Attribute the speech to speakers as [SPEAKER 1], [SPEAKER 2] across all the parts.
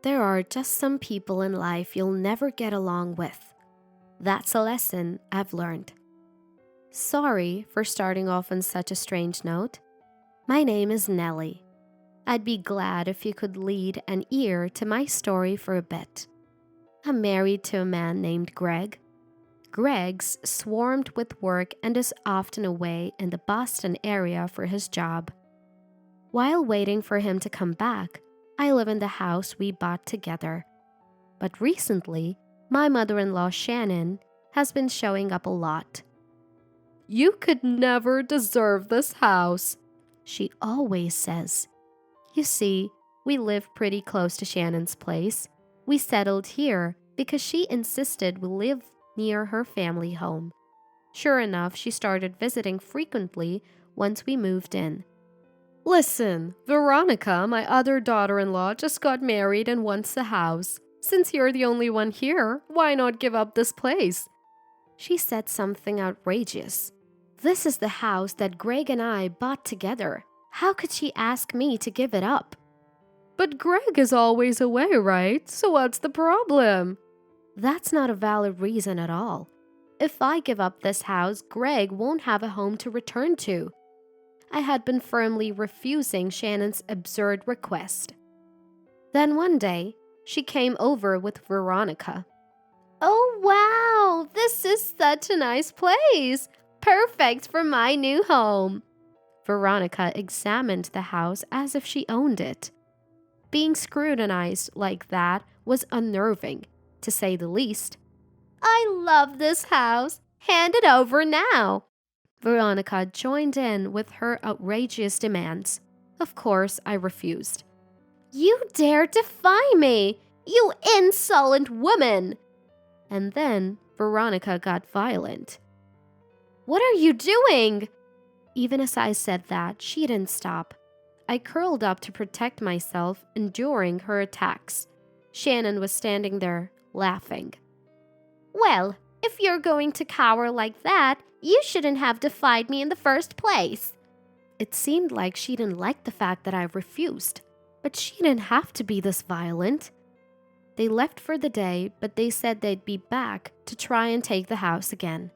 [SPEAKER 1] There are just some people in life you'll never get along with. That's a lesson I've learned. Sorry for starting off on such a strange note. My name is Nellie. I'd be glad if you could lead an ear to my story for a bit. I'm married to a man named Greg. Greg's swarmed with work and is often away in the Boston area for his job. While waiting for him to come back, I live in the house we bought together. But recently, my mother-in-law Shannon has been showing up a lot. "You could never deserve this house," she always says. You see, we live pretty close to Shannon's place. We settled here because she insisted we live near her family home. Sure enough, she started visiting frequently once we moved in. "Listen, Veronica, my other daughter-in-law, just got married and wants the house. Since you're the only one here, why not give up this place?" She said something outrageous. This is the house that Greg and I bought together. How could she ask me to give it up? "But Greg is always away, right? So what's the problem?" That's not a valid reason at all. If I give up this house, Greg won't have a home to return to. I had been firmly refusing Shannon's absurd request. Then one day, she came over with Veronica. "Oh wow, this is such a nice place. Perfect for my new home." Veronica examined the house as if she owned it. Being scrutinized like that was unnerving, to say the least. "I love this house. Hand it over now." Veronica joined in with her outrageous demands. Of course, I refused. "You dare defy me, you insolent woman!" And then Veronica got violent. "What are you doing?" Even as I said that, she didn't stop. I curled up to protect myself, enduring her attacks. Shannon was standing there, laughing. "Well, if you're going to cower like that, you shouldn't have defied me in the first place." It seemed like she didn't like the fact that I refused, but she didn't have to be this violent. They left for the day, but they said they'd be back to try and take the house again.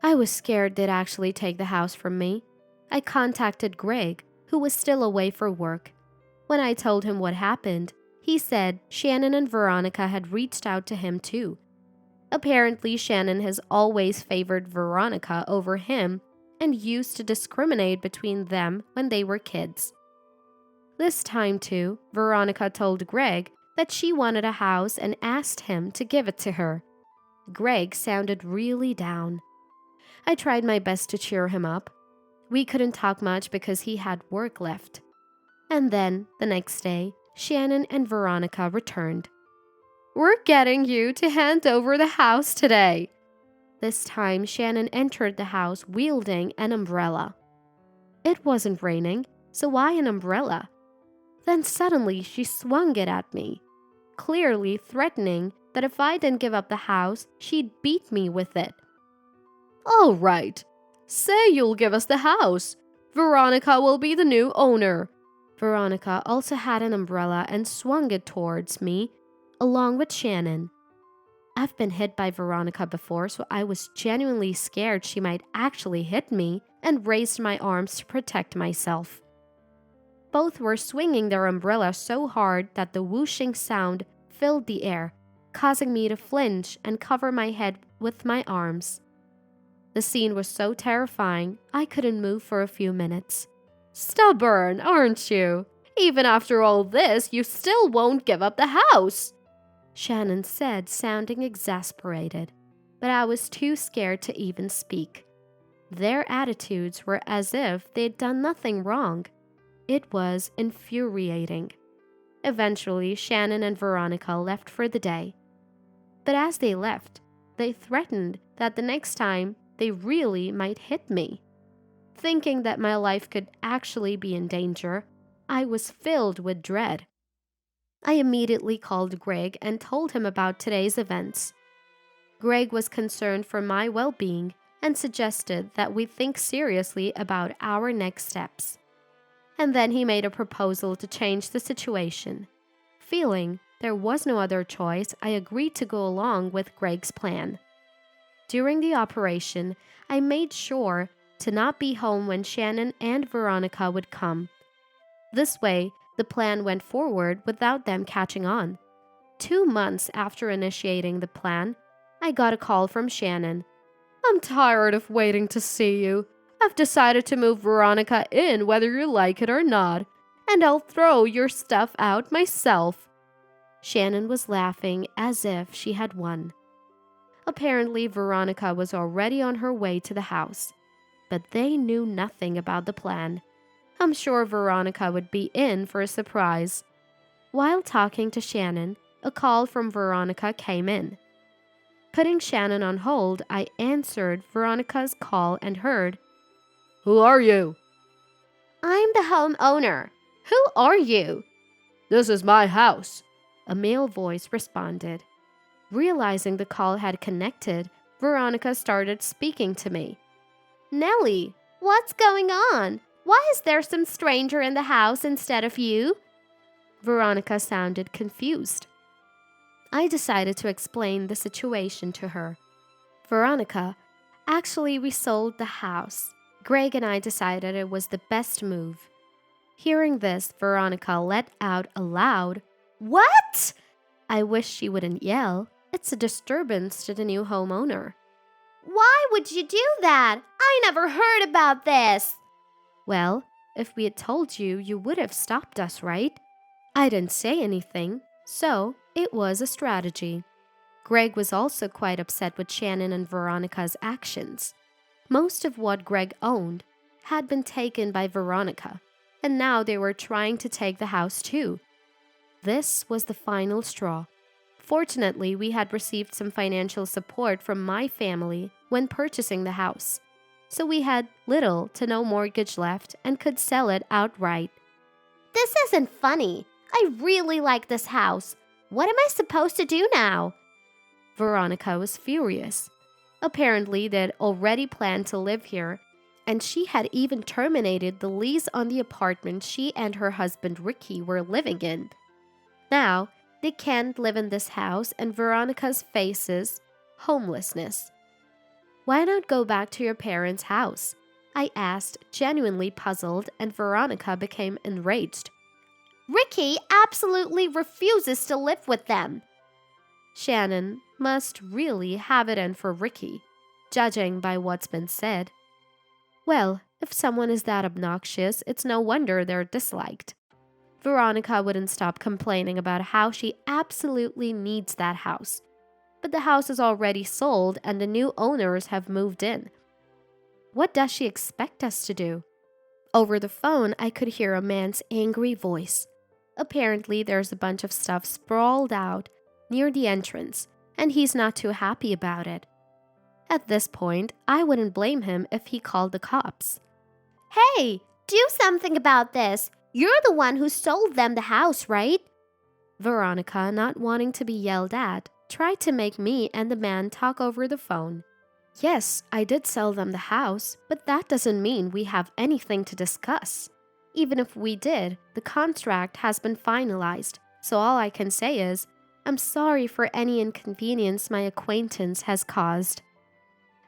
[SPEAKER 1] I was scared they'd actually take the house from me. I contacted Greg, who was still away for work. When I told him what happened, he said Shannon and Veronica had reached out to him too. Apparently, Shannon has always favored Veronica over him and used to discriminate between them when they were kids. This time too, Veronica told Greg that she wanted a house and asked him to give it to her. Greg sounded really down. I tried my best to cheer him up. We couldn't talk much because he had work left. And then, the next day, Shannon and Veronica returned. "We're getting you to hand over the house today." This time, Shannon entered the house wielding an umbrella. It wasn't raining, so why an umbrella? Then suddenly she swung it at me, clearly threatening that if I didn't give up the house, she'd beat me with it. "All right, say you'll give us the house. Veronica will be the new owner." Veronica also had an umbrella and swung it towards me, along with Shannon. I've been hit by Veronica before, so I was genuinely scared she might actually hit me and raised my arms to protect myself. Both were swinging their umbrella so hard that the whooshing sound filled the air, causing me to flinch and cover my head with my arms. The scene was so terrifying, I couldn't move for a few minutes. "Stubborn, aren't you? Even after all this, you still won't give up the house," Shannon said, sounding exasperated, but I was too scared to even speak. Their attitudes were as if they'd done nothing wrong. It was infuriating. Eventually, Shannon and Veronica left for the day. But as they left, they threatened that the next time they really might hit me. Thinking that my life could actually be in danger, I was filled with dread. I immediately called Greg and told him about today's events. Greg was concerned for my well-being and suggested that we think seriously about our next steps. And then he made a proposal to change the situation. Feeling there was no other choice, I agreed to go along with Greg's plan. During the operation, I made sure to not be home when Shannon and Veronica would come. This way, the plan went forward without them catching on. 2 months after initiating the plan, I got a call from Shannon. "I'm tired of waiting to see you. I've decided to move Veronica in whether you like it or not, and I'll throw your stuff out myself." Shannon was laughing as if she had won. Apparently, Veronica was already on her way to the house, but they knew nothing about the plan. I'm sure Veronica would be in for a surprise. While talking to Shannon, a call from Veronica came in. Putting Shannon on hold, I answered Veronica's call and heard, "Who are you?" "I'm the homeowner. Who are you?" "This is my house," a male voice responded. Realizing the call had connected, Veronica started speaking to me. "Nellie, what's going on? Why is there some stranger in the house instead of you?" Veronica sounded confused. I decided to explain the situation to her. "Veronica, actually we sold the house. Greg and I decided it was the best move." Hearing this, Veronica let out a loud, "What?" I wish she wouldn't yell. It's a disturbance to the new homeowner. "Why would you do that? I never heard about this." "Well, if we had told you, you would have stopped us, right?" I didn't say anything, so it was a strategy. Greg was also quite upset with Shannon and Veronica's actions. Most of what Greg owned had been taken by Veronica, and now they were trying to take the house too. This was the final straw. Fortunately, we had received some financial support from my family when purchasing the house, so we had little to no mortgage left and could sell it outright. "This isn't funny. I really like this house. What am I supposed to do now?" Veronica was furious. Apparently, they'd already planned to live here, and she had even terminated the lease on the apartment she and her husband Ricky were living in. Now, they can't live in this house, and Veronica's faces homelessness. "Why not go back to your parents' house?" I asked, genuinely puzzled, and Veronica became enraged. "Ricky absolutely refuses to live with them." Shannon must really have it in for Ricky, judging by what's been said. Well, if someone is that obnoxious, it's no wonder they're disliked. Veronica wouldn't stop complaining about how she absolutely needs that house. But the house is already sold and the new owners have moved in. What does she expect us to do? Over the phone, I could hear a man's angry voice. Apparently, there's a bunch of stuff sprawled out near the entrance, and he's not too happy about it. At this point, I wouldn't blame him if he called the cops. "Hey, do something about this. You're the one who sold them the house, right?" Veronica, not wanting to be yelled at, tried to make me and the man talk over the phone. "Yes, I did sell them the house, but that doesn't mean we have anything to discuss. Even if we did, the contract has been finalized, so all I can say is, I'm sorry for any inconvenience my acquaintance has caused."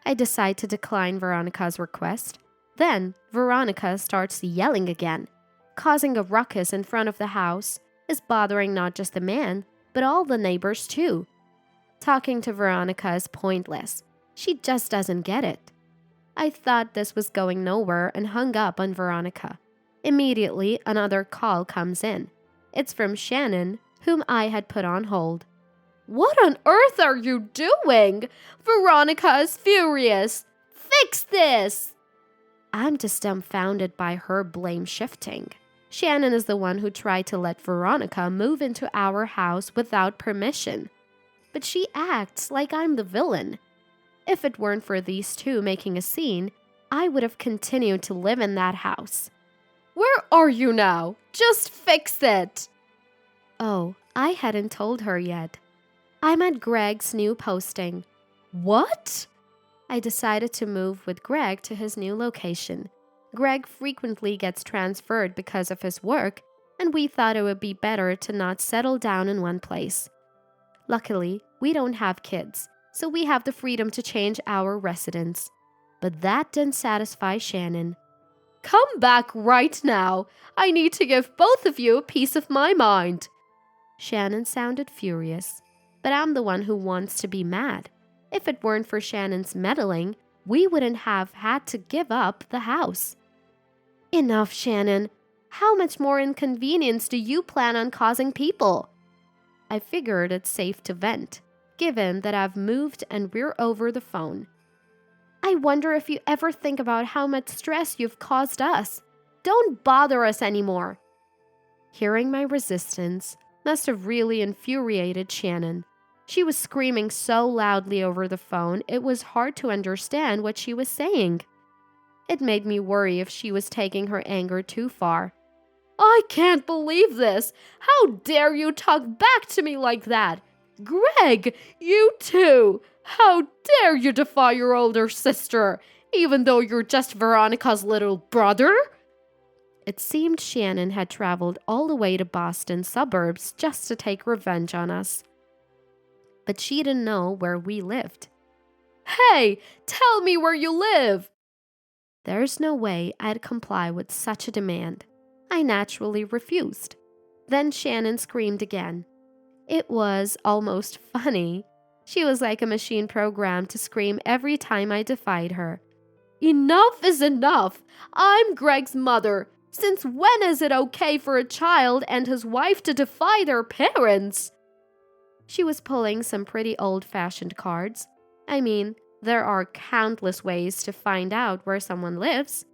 [SPEAKER 1] I decide to decline Veronica's request. Then, Veronica starts yelling again. Causing a ruckus in front of the house is bothering not just the man, but all the neighbors too. Talking to Veronica is pointless. She just doesn't get it. I thought this was going nowhere and hung up on Veronica. Immediately, another call comes in. It's from Shannon, whom I had put on hold. "What on earth are you doing? Veronica is furious. Fix this!" I'm just dumbfounded by her blame shifting. Shannon is the one who tried to let Veronica move into our house without permission. But she acts like I'm the villain. If it weren't for these two making a scene, I would have continued to live in that house. "Where are you now? Just fix it!" Oh, I hadn't told her yet. I'm at Greg's new posting. What? I decided to move with Greg to his new location. Greg frequently gets transferred because of his work, and we thought it would be better to not settle down in one place. Luckily, we don't have kids, so we have the freedom to change our residence. But that didn't satisfy Shannon. "Come back right now. I need to give both of you a piece of my mind." Shannon sounded furious, but I'm the one who wants to be mad. If it weren't for Shannon's meddling, we wouldn't have had to give up the house. "Enough, Shannon. How much more inconvenience do you plan on causing people?" I figured it's safe to vent, given that I've moved and we're over the phone. "I wonder if you ever think about how much stress you've caused us. Don't bother us anymore." Hearing my resistance must have really infuriated Shannon. She was screaming so loudly over the phone, it was hard to understand what she was saying. It made me worry if she was taking her anger too far. "I can't believe this! How dare you talk back to me like that? Greg, you too! How dare you defy your older sister, even though you're just Veronica's little brother?" It seemed Shannon had traveled all the way to Boston suburbs just to take revenge on us. But she didn't know where we lived. "Hey, tell me where you live!" There's no way I'd comply with such a demand. I naturally refused. Then Shannon screamed again. It was almost funny. She was like a machine programmed to scream every time I defied her. "Enough is enough! I'm Greg's mother. Since when is it okay for a child and his wife to defy their parents?" She was pulling some pretty old-fashioned cards. I mean, there are countless ways to find out where someone lives.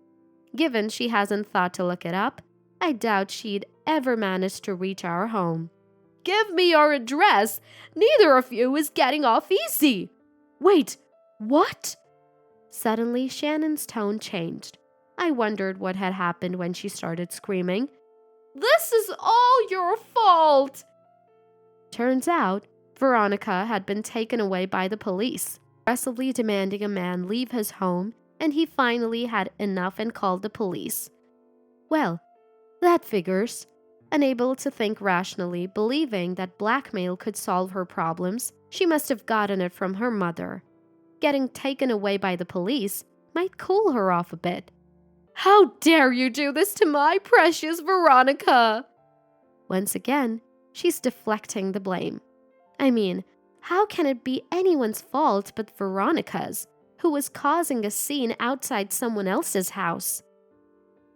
[SPEAKER 1] Given she hasn't thought to look it up, I doubt she'd ever manage to reach our home. "Give me your address! Neither of you is getting off easy!" "Wait, what?" Suddenly, Shannon's tone changed. I wondered what had happened when she started screaming. "This is all your fault!" Turns out, Veronica had been taken away by the police, aggressively demanding a man leave his home, and he finally had enough and called the police. Well, that figures. Unable to think rationally, believing that blackmail could solve her problems, she must have gotten it from her mother. Getting taken away by the police might cool her off a bit. "How dare you do this to my precious Veronica?" Once again, she's deflecting the blame. I mean, how can it be anyone's fault but Veronica's, who was causing a scene outside someone else's house?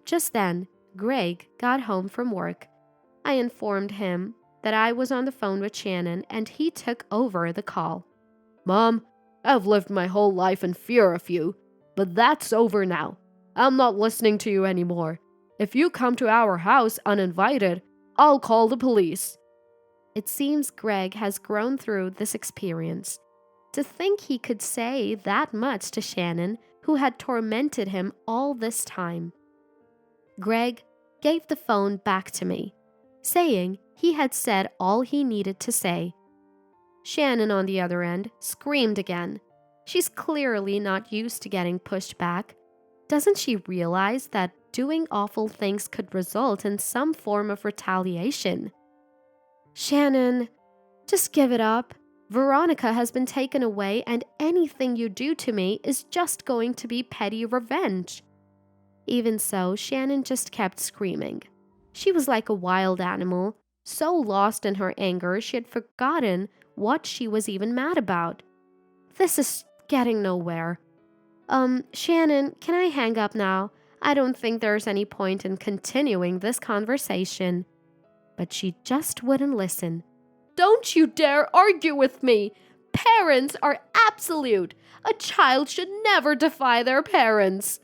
[SPEAKER 1] Just then, Greg got home from work. I informed him that I was on the phone with Shannon, and he took over the call. "Mom, I've lived my whole life in fear of you, but that's over now. I'm not listening to you anymore. If you come to our house uninvited, I'll call the police." It seems Greg has grown through this experience. To think he could say that much to Shannon, who had tormented him all this time. Greg gave the phone back to me, saying he had said all he needed to say. Shannon, on the other end, screamed again. She's clearly not used to getting pushed back. Doesn't she realize that doing awful things could result in some form of retaliation? "Shannon, just give it up. Veronica has been taken away, and anything you do to me is just going to be petty revenge." Even so, Shannon just kept screaming. She was like a wild animal, so lost in her anger she had forgotten what she was even mad about. This is getting nowhere. Shannon, can I hang up now? I don't think there's any point in continuing this conversation." But she just wouldn't listen. "Don't you dare argue with me! Parents are absolute! A child should never defy their parents!"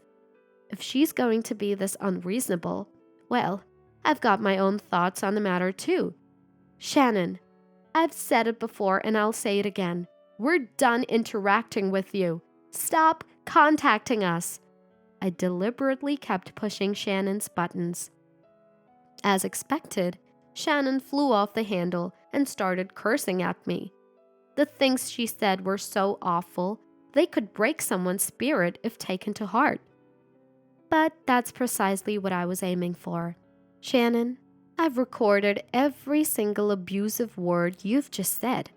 [SPEAKER 1] If she's going to be this unreasonable, well, I've got my own thoughts on the matter too. Shannon, I've said it before and I'll say it again. We're done interacting with you. Stop contacting us. I deliberately kept pushing Shannon's buttons. As expected, Shannon flew off the handle and started cursing at me. The things she said were so awful, they could break someone's spirit if taken to heart. But that's precisely what I was aiming for. "Shannon, I've recorded every single abusive word you've just said."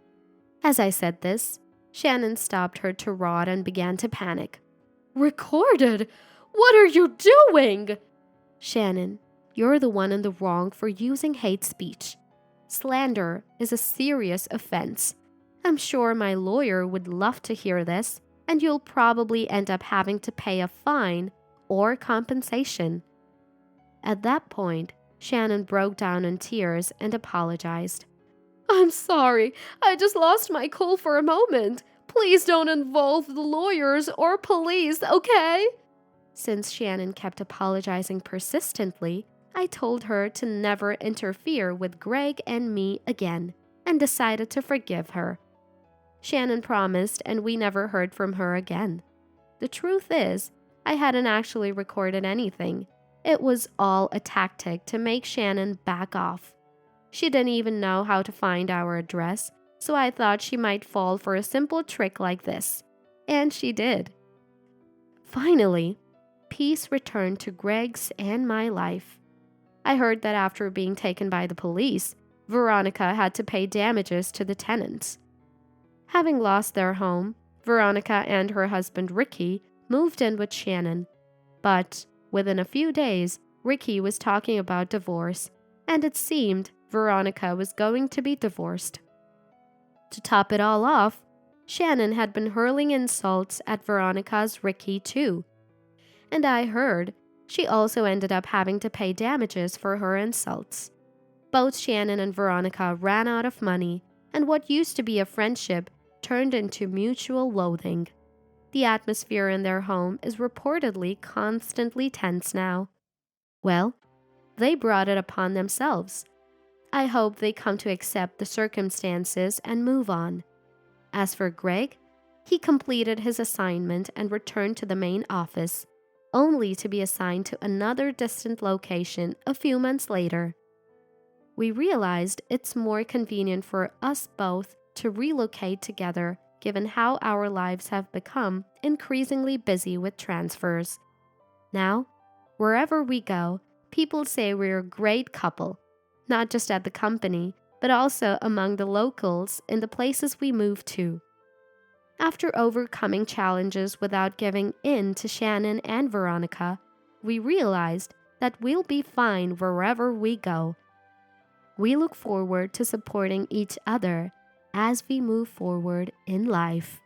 [SPEAKER 1] As I said this, Shannon stopped her tirade and began to panic. "Recorded? What are you doing?" "Shannon, you're the one in the wrong for using hate speech. Slander is a serious offense. I'm sure my lawyer would love to hear this, and you'll probably end up having to pay a fine or compensation." At that point, Shannon broke down in tears and apologized. "I'm sorry. I just lost my cool for a moment. Please don't involve the lawyers or police, okay?" Since Shannon kept apologizing persistently, I told her to never interfere with Greg and me again and decided to forgive her. Shannon promised, and we never heard from her again. The truth is, I hadn't actually recorded anything. It was all a tactic to make Shannon back off. She didn't even know how to find our address, so I thought she might fall for a simple trick like this. And she did. Finally, peace returned to Greg's and my life. I heard that after being taken by the police, Veronica had to pay damages to the tenants. Having lost their home, Veronica and her husband Ricky moved in with Shannon. But within a few days, Ricky was talking about divorce, and it seemed Veronica was going to be divorced. To top it all off, Shannon had been hurling insults at Veronica's Ricky too. And I heard she also ended up having to pay damages for her insults. Both Shannon and Veronica ran out of money, and what used to be a friendship turned into mutual loathing. The atmosphere in their home is reportedly constantly tense now. Well, they brought it upon themselves. I hope they come to accept the circumstances and move on. As for Greg, he completed his assignment and returned to the main office, only to be assigned to another distant location a few months later. We realized it's more convenient for us both to relocate together, given how our lives have become increasingly busy with transfers. Now, wherever we go, people say we're a great couple, not just at the company, but also among the locals in the places we move to. After overcoming challenges without giving in to Shannon and Veronica, we realized that we'll be fine wherever we go. We look forward to supporting each other as we move forward in life.